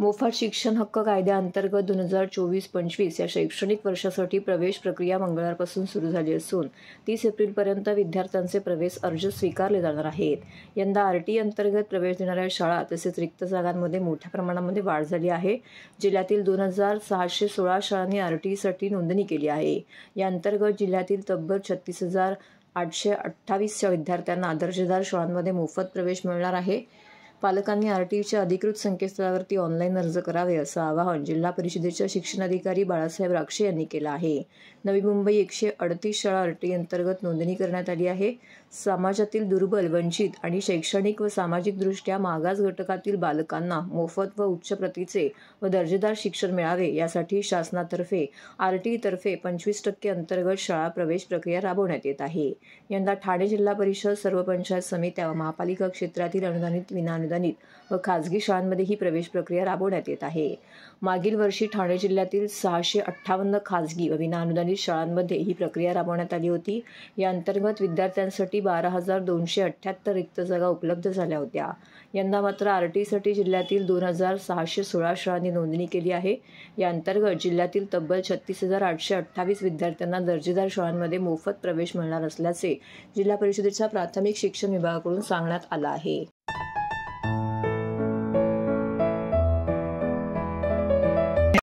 मोफत शिक्षण हक्क कायद्याअंतर्गत 2024-25 या शैक्षणिक वर्षासाठी प्रवेश प्रक्रिया मंगळवारपासून सुरू झाली असून 30 एप्रिलपर्यंत विद्यार्थ्यांचे प्रवेश अर्ज स्वीकारले जाणार आहेत. यंदा RTE अंतर्गत प्रवेश देणाऱ्या शाळा तसेच रिक्त जागांमध्ये मोठ्या प्रमाणामध्ये वाढ झाली आहे. जिल्ह्यातील 2616 शाळांनी RTEसाठी नोंदणी केली आहे. या अंतर्गत जिल्ह्यातील तब्बल 36,828 विद्यार्थ्यांना दर्जेदार शाळांमध्ये मोफत प्रवेश मिळणार आहे. पालकांनी RTEच्या अधिकृत संकेतस्थळावरती ऑनलाईन अर्ज करावे असं आवाहन जिल्हा परिषदेच्या शिक्षणाधिकारी बाळासाहेब राक्षे यांनी केलं आहे. नवी मुंबई 138 शाळा RTE अंतर्गत नोंदणी करण्यात आली आहे. समाजातील दुर्बल, वंचित आणि शैक्षणिक व सामाजिकदृष्ट्या मागास घटकातील बालकांना मोफत व उच्च प्रतीचे व दर्जेदार शिक्षण मिळावे यासाठी शासनातर्फे RTEतर्फे 25% अंतर्गत शाळा प्रवेश प्रक्रिया राबवण्यात येत आहे. यंदा ठाणे जिल्हा परिषद, सर्व पंचायत समित्या व महापालिका क्षेत्रातील अनुदानित, विनाअनुदानित व खाजगी शाळांमध्ये ही प्रवेश प्रक्रिया राबवण्यात येत आहे. मागील वर्षी ठाणे जिल्ह्यातील 658 खाजगी व विनाअनुदानित शाळांमध्ये ही प्रक्रिया राबवण्यात आली होती. या अंतर्गत विद्यार्थ्यांसाठी 12,278 रिक्त जागा उपलब्ध झाल्या होत्या. यंदा मात्र RTEसाठी जिल्ह्यातील 2,616 शाळांनी नोंदणी केली आहे. या अंतर्गत जिल्ह्यातील तब्बल 36,828 विद्यार्थ्यांना दर्जेदार शाळांमध्ये मोफत प्रवेश मिळणार असल्याचे जिल्हा परिषदेच्या प्राथमिक शिक्षण विभागाकडून सांगण्यात आलं आहे.